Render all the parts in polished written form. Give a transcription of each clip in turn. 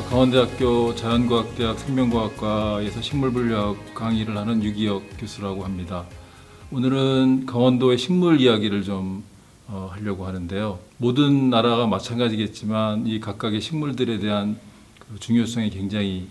강원대학교 자연과학대학 생명과학과에서 식물분리학 강의를 하는 유기혁 교수라고 합니다. 오늘은 강원도의 식물 이야기를 좀 하려고 하는데요. 모든 나라가 마찬가지겠지만 이 각각의 식물들에 대한 그 중요성이 굉장히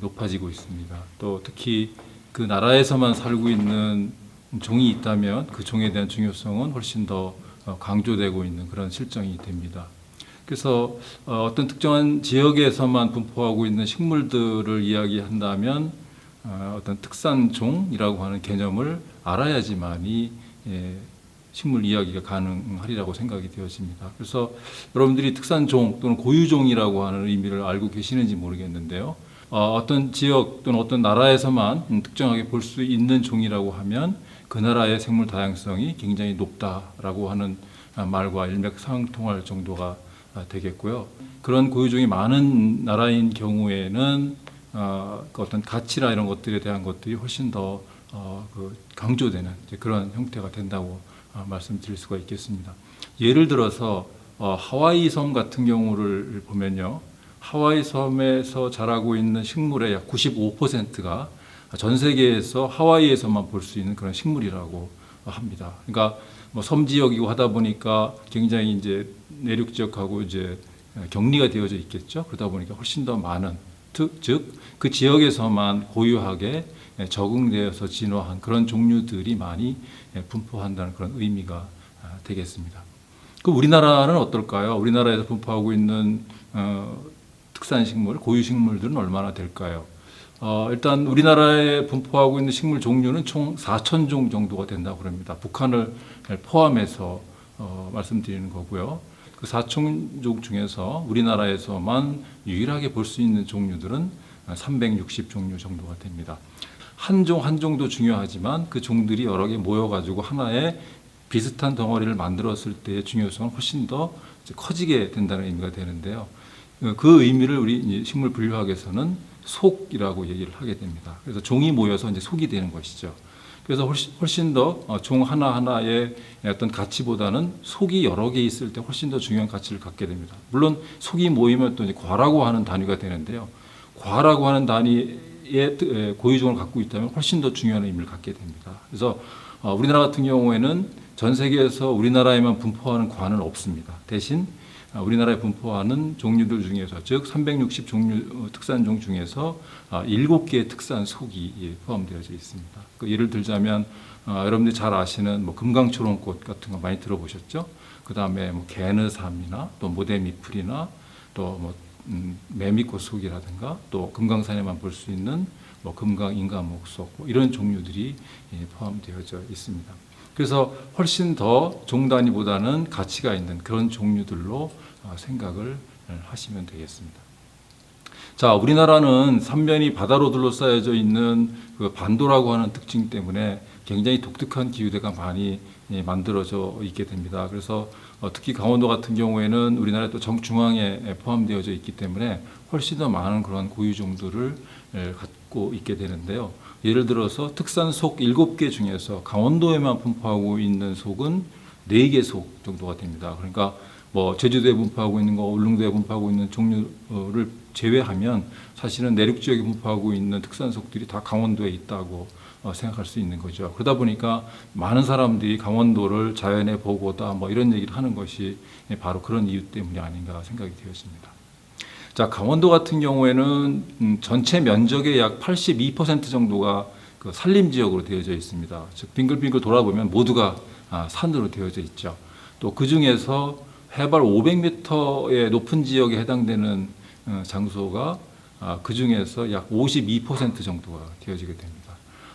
높아지고 있습니다. 또 특히 그 나라에서만 살고 있는 종이 있다면 그 종에 대한 중요성은 훨씬 더 강조되고 있는 그런 실정이 됩니다. 그래서 어떤 특정한 지역에서만 분포하고 있는 식물들을 이야기한다면 어떤 특산종이라고 하는 개념을 알아야지만이 식물 이야기가 가능하리라고 생각이 되어집니다. 그래서 여러분들이 특산종 또는 고유종이라고 하는 의미를 알고 계시는지 모르겠는데요. 어떤 지역 또는 어떤 나라에서만 특정하게 볼 수 있는 종이라고 하면 그 나라의 생물 다양성이 굉장히 높다라고 하는 말과 일맥상통할 정도가 되겠고요. 그런 고유종이 많은 나라인 경우에는 어떤 가치나 이런 것들에 대한 것들이 훨씬 더 강조되는 그런 형태가 된다고 말씀드릴 수가 있겠습니다. 예를 들어서 하와이 섬 같은 경우를 보면요. 하와이 섬에서 자라고 있는 식물의 약 95%가 전 세계에서 하와이에서만 볼 수 있는 그런 식물이라고 합니다. 그러니까 뭐 섬 지역이고 하다 보니까 굉장히 이제 내륙 지역하고 이제 격리가 되어져 있겠죠. 그러다 보니까 훨씬 더 많은 즉 그 지역에서만 고유하게 적응되어서 진화한 그런 종류들이 많이 분포한다는 그런 의미가 되겠습니다. 그 우리나라는 어떨까요? 우리나라에서 분포하고 있는 특산식물, 고유식물들은 얼마나 될까요? 일단 우리나라에 분포하고 있는 식물 종류는 총 4,000종 정도가 된다고 합니다. 북한을 포함해서 말씀드리는 거고요. 그 4,000종 중에서 우리나라에서만 유일하게 볼 수 있는 종류들은 360종류 정도가 됩니다. 한 종 한 종도 중요하지만 그 종들이 여러 개 모여가지고 하나의 비슷한 덩어리를 만들었을 때의 중요성은 훨씬 더 커지게 된다는 의미가 되는데요. 그 의미를 우리 식물 분류학에서는 속이라고 얘기를 하게 됩니다. 그래서 종이 모여서 이제 속이 되는 것이죠. 그래서 훨씬 더 종 하나하나의 어떤 가치보다는 속이 여러 개 있을 때 훨씬 더 중요한 가치를 갖게 됩니다. 물론 속이 모이면 또 이제 과라고 하는 단위가 되는데요. 과라고 하는 단위의 고유종을 갖고 있다면 훨씬 더 중요한 의미를 갖게 됩니다. 그래서 우리나라 같은 경우에는 전 세계에서 우리나라에만 분포하는 과는 없습니다. 대신 우리나라에 분포하는 종류들 중에서 즉 360종류 특산종 중에서 7개의 특산 속이 포함되어져 있습니다. 예를 들자면 여러분들이 잘 아시는 뭐 금강초롱꽃 같은 거 많이 들어보셨죠? 그 다음에 뭐 개느삼이나 또 모데미풀이나 또 뭐 매미꽃 속이라든가 또 금강산에만 볼 수 있는 뭐 금강인가목속 뭐 이런 종류들이 포함되어져 있습니다. 그래서 훨씬 더 종 단위보다는 가치가 있는 그런 종류들로 생각을 하시면 되겠습니다. 자, 우리나라는 삼면이 바다로 둘러싸여져 있는 그 반도라고 하는 특징 때문에 굉장히 독특한 기후대가 많이 만들어져 있게 됩니다. 그래서 특히 강원도 같은 경우에는 우리나라 또 정중앙에 포함되어져 있기 때문에 훨씬 더 많은 그런 고유종들을 갖고 있게 되는데요. 예를 들어서 특산 속 7개 중에서 강원도에만 분포하고 있는 속은 4개 속 정도가 됩니다. 그러니까 뭐 제주도에 분포하고 있는 거, 울릉도에 분포하고 있는 종류를 제외하면 사실은 내륙 지역에 분포하고 있는 특산 속들이 다 강원도에 있다고 생각할 수 있는 거죠. 그러다 보니까 많은 사람들이 강원도를 자연의 보고다 뭐 이런 얘기를 하는 것이 바로 그런 이유 때문이 아닌가 생각이 되었습니다. 자, 강원도 같은 경우에는 전체 면적의 약 82% 정도가 그 산림 지역으로 되어져 있습니다. 즉 빙글빙글 돌아보면 모두가 산으로 되어져 있죠. 또 그 중에서 해발 500m의 높은 지역에 해당되는 장소가 그 중에서 약 52% 정도가 되어지게 됩니다.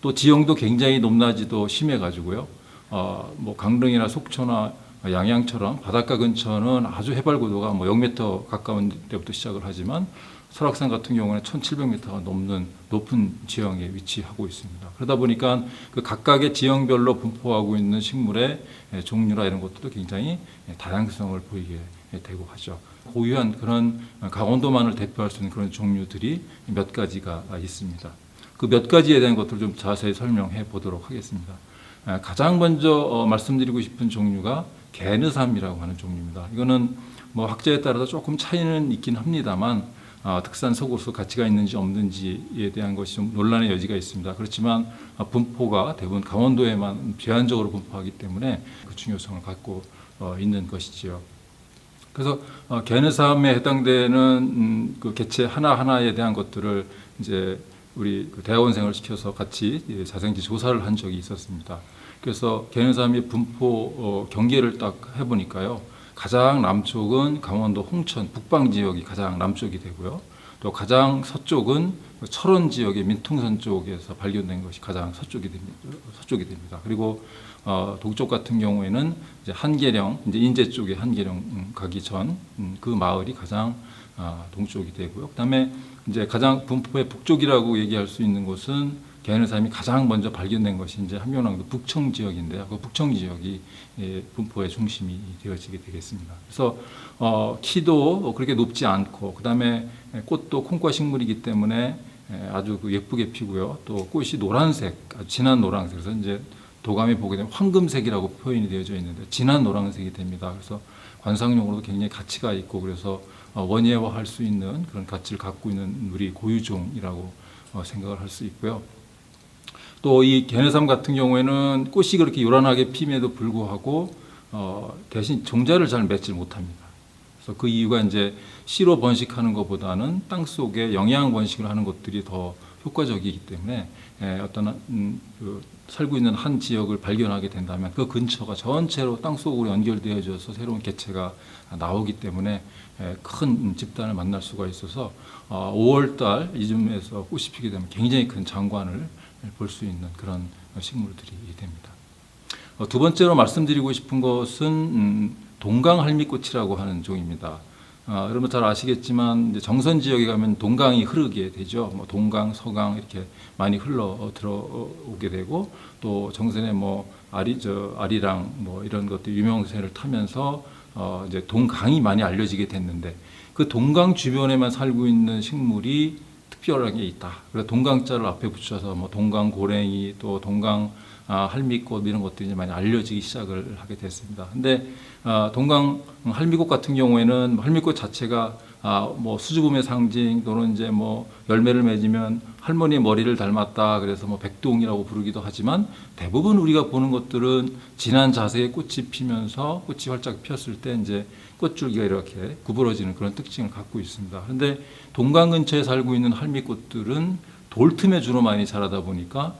또 지형도 굉장히 높낮이도 심해가지고요. 뭐 강릉이나 속초나 양양처럼 바닷가 근처는 아주 해발 고도가 뭐 0m 가까운 데부터 시작을 하지만 설악산 같은 경우는 1,700m가 넘는 높은 지형에 위치하고 있습니다. 그러다 보니까 그 각각의 지형별로 분포하고 있는 식물의 종류나 이런 것들도 굉장히 다양성을 보이게 되고 하죠. 고유한 그런 강원도만을 대표할 수 있는 그런 종류들이 몇 가지가 있습니다. 그 몇 가지에 대한 것들을 좀 자세히 설명해 보도록 하겠습니다. 가장 먼저 말씀드리고 싶은 종류가 개느삼이라고 하는 종류입니다. 이거는 뭐 학자에 따라서 조금 차이는 있긴 합니다만 특산 속옷으로 가치가 있는지 없는지에 대한 것이 좀 논란의 여지가 있습니다. 그렇지만 분포가 대부분 강원도에만 제한적으로 분포하기 때문에 그 중요성을 갖고 있는 것이지요. 그래서 개느삼에 해당되는 그 개체 하나하나에 대한 것들을 이제 우리 대학원생을 시켜서 같이 자생지 조사를 한 적이 있었습니다. 그래서 개느삼의 분포 경계를 딱 해보니까요. 가장 남쪽은 강원도 홍천 북방 지역이 가장 남쪽이 되고요. 또 가장 서쪽은 철원 지역의 민통선 쪽에서 발견된 것이 가장 서쪽이 됩니다. 그리고 동쪽 같은 경우에는 이제 한계령, 이제 인제 쪽에 한계령 가기 전 그 마을이 가장 동쪽이 되고요. 그다음에 이제 가장 분포의 북쪽이라고 얘기할 수 있는 곳은 개느삼이 가장 먼저 발견된 것이 이제 함경남도 북청 지역인데요. 그 북청 지역이 분포의 중심이 되어지게 되겠습니다. 그래서 키도 그렇게 높지 않고, 그다음에 꽃도 콩과 식물이기 때문에 아주 예쁘게 피고요. 또 꽃이 노란색, 아주 진한 노란색. 그래서 이제 도감에 보게 되면 황금색이라고 표현이 되어져 있는데 진한 노란색이 됩니다. 그래서 관상용으로도 굉장히 가치가 있고, 그래서 원예화할 수 있는 그런 가치를 갖고 있는 우리 고유종이라고 생각을 할 수 있고요. 또 이 개느삼 같은 경우에는 꽃이 그렇게 요란하게 피임에도 불구하고 대신 종자를 잘 맺질 못합니다. 그래서 그 이유가 이제 씨로 번식하는 것보다는 땅 속에 영양 번식을 하는 것들이 더 효과적이기 때문에 어떤 살고 있는 한 지역을 발견하게 된다면 그 근처가 전체로 땅 속으로 연결되어져서 새로운 개체가 나오기 때문에 큰 집단을 만날 수가 있어서 5월달 이쯤에서 꽃이 피게 되면 굉장히 큰 장관을 볼 수 있는 그런 식물들이 됩니다. 두 번째로 말씀드리고 싶은 것은 동강할미꽃이라고 하는 종입니다. 여러분 잘 아시겠지만 이제 정선 지역에 가면 동강이 흐르게 되죠. 뭐 동강, 서강 이렇게 많이 흘러 들어오게 되고, 또 정선에 뭐 아리랑 뭐 이런 것들 유명세를 타면서 이제 동강이 많이 알려지게 됐는데, 그 동강 주변에만 살고 있는 식물이 특별한 게 있다. 그래서 동강자를 앞에 붙여서 뭐 동강 고랭이, 또 동강 할미꽃 이런 것들이 이제 많이 알려지기 시작을 하게 됐습니다. 근데 동강 할미꽃 같은 경우에는 할미꽃 자체가 뭐 수줍음의 상징, 또는 이제 뭐 열매를 맺으면 할머니의 머리를 닮았다, 그래서 뭐 백동이라고 부르기도 하지만, 대부분 우리가 보는 것들은 진한 자세에 꽃이 피면서 꽃이 활짝 피었을 때 이제 꽃줄기가 이렇게 구부러지는 그런 특징을 갖고 있습니다. 그런데 동강 근처에 살고 있는 할미꽃들은 돌 틈에 주로 많이 자라다 보니까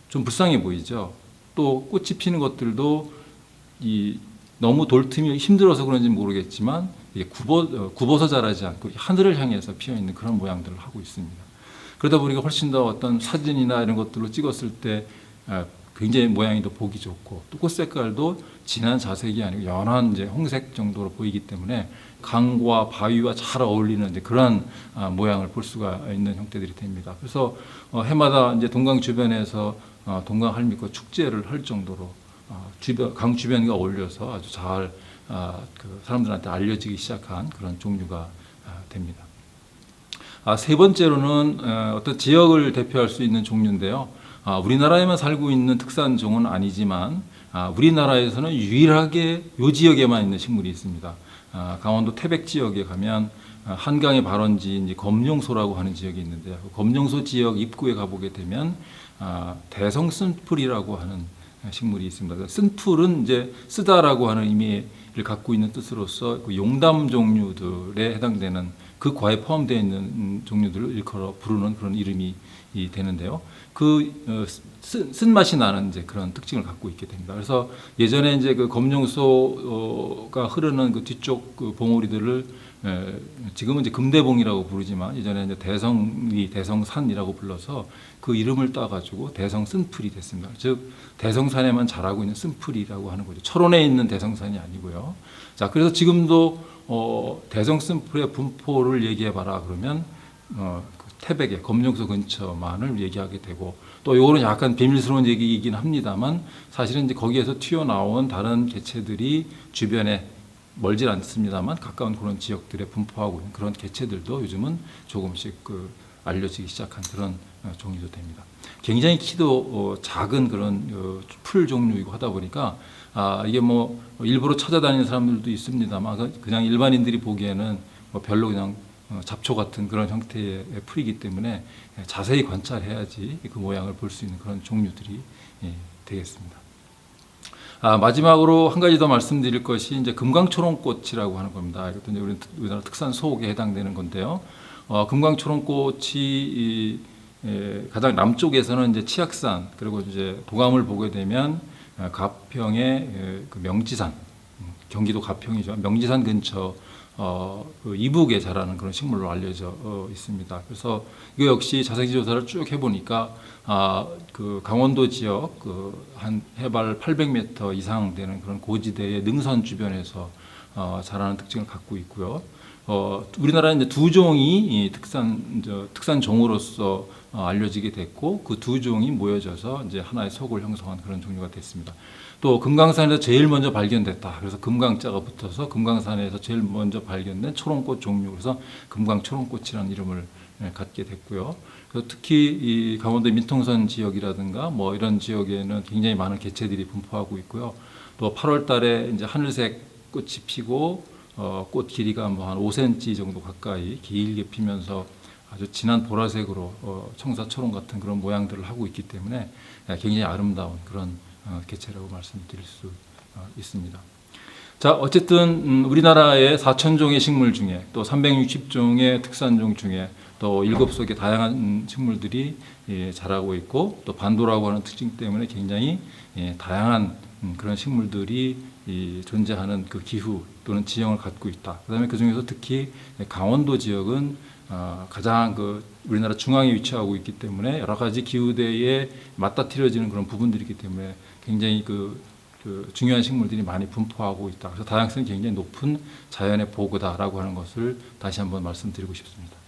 좀 불쌍해 보이죠. 또 꽃이 피는 것들도 너무 돌 틈이 힘들어서 그런지 모르겠지만 이게 굽어서 자라지 않고 하늘을 향해서 피어 있는 그런 모양들을 하고 있습니다. 그러다 보니까 훨씬 더 어떤 사진이나 이런 것들로 찍었을 때 굉장히 모양이 더 보기 좋고, 또 꽃 색깔도 진한 자색이 아니고 연한 이제 홍색 정도로 보이기 때문에 강과 바위와 잘 어울리는 이제 그런 모양을 볼 수가 있는 형태들이 됩니다. 그래서 해마다 이제 동강 주변에서 동강 할미꽃 축제를 할 정도로 강 주변과 어울려서 아주 잘 사람들한테 알려지기 시작한 그런 종류가 됩니다. 세 번째로는 어떤 지역을 대표할 수 있는 종류인데요. 우리나라에만 살고 있는 특산종은 아니지만 우리나라에서는 유일하게 이 지역에만 있는 식물이 있습니다. 강원도 태백 지역에 가면 한강의 발원지인 검룡소라고 하는 지역이 있는데요. 검룡소 지역 입구에 가보게 되면 대성 쓴풀이라고 하는 식물이 있습니다. 쓴풀은 이제 쓰다라고 하는 의미를 갖고 있는 뜻으로서 그 용담 종류들에 해당되는 그 과에 포함되어 있는 종류들을 일컬어 부르는 그런 이름이 되는데요. 쓴맛이 나는 이제 그런 특징을 갖고 있게 됩니다. 그래서 예전에 이제 그 검룡소가 흐르는 그 뒤쪽 그 봉우리들을 지금은 이제 금대봉이라고 부르지만 예전에 이제 대성산이라고 불러서 그 이름을 따가지고 대성 쓴풀이 됐습니다. 즉 대성산에만 자라고 있는 쓴풀이라고 하는 거죠. 철원에 있는 대성산이 아니고요. 자, 그래서 지금도 대성 쓴풀의 분포를 얘기해봐라 그러면 태백의 검룡소 근처만을 얘기하게 되고, 또 이거는 약간 비밀스러운 얘기이긴 합니다만 사실은 이제 거기에서 튀어나온 다른 개체들이 주변에 멀질 않습니다만 가까운 그런 지역들에 분포하고 있는 그런 개체들도 요즘은 조금씩 알려지기 시작한 그런 종류도 됩니다. 굉장히 키도 작은 그런 풀 종류이고 하다 보니까 이게 뭐 일부러 찾아다니는 사람들도 있습니다만 그냥 일반인들이 보기에는 별로 그냥 잡초 같은 그런 형태의 풀이기 때문에 자세히 관찰해야지 그 모양을 볼 수 있는 그런 종류들이 되겠습니다. 마지막으로 한 가지 더 말씀드릴 것이 이제 금광초롱꽃이라고 하는 겁니다. 이것도 이제 우리나라 특산 소옥에 해당되는 건데요. 금광초롱꽃이 가장 남쪽에서는 이제 치악산 그리고 이제 도감을 보게 되면 가평의 그 명지산, 경기도 가평이죠. 명지산 근처 그 이북에 자라는 그런 식물로 알려져 있습니다. 그래서 이거 역시 자세히 조사를 쭉 해보니까 그 강원도 지역 그 한 해발 800m 이상 되는 그런 고지대의 능선 주변에서 자라는 특징을 갖고 있고요. 우리나라는 이제 두 종이 특산 종으로서 알려지게 됐고 그 두 종이 모여져서 이제 하나의 속을 형성한 그런 종류가 됐습니다. 또 금강산에서 제일 먼저 발견됐다. 그래서 금강자가 붙어서 금강산에서 제일 먼저 발견된 초롱꽃 종류, 그래서 금강초롱꽃이라는 이름을 갖게 됐고요. 그래서 특히 이 강원도 민통선 지역이라든가 뭐 이런 지역에는 굉장히 많은 개체들이 분포하고 있고요. 또 8월달에 이제 하늘색 꽃이 피고 꽃 길이가 뭐 한 5cm 정도 가까이 길게 피면서 아주 진한 보라색으로 청사초롱 같은 그런 모양들을 하고 있기 때문에 굉장히 아름다운 그런 개체라고 말씀드릴 수 있습니다. 자, 어쨌든 우리나라의 4,000종의 식물 중에 또 360종의 특산종 중에 또 7속의 다양한 식물들이 자라고 있고 또 반도라고 하는 특징 때문에 굉장히 다양한 그런 식물들이 존재하는 그 기후 또는 지형을 갖고 있다. 그다음에 그 중에서 특히 강원도 지역은 가장 그 우리나라 중앙에 위치하고 있기 때문에 여러 가지 기후대에 맞닥뜨려지는 그런 부분들이기 때문에 굉장히 그 중요한 식물들이 많이 분포하고 있다. 그래서 다양성이 굉장히 높은 자연의 보고다라고 하는 것을 다시 한번 말씀드리고 싶습니다.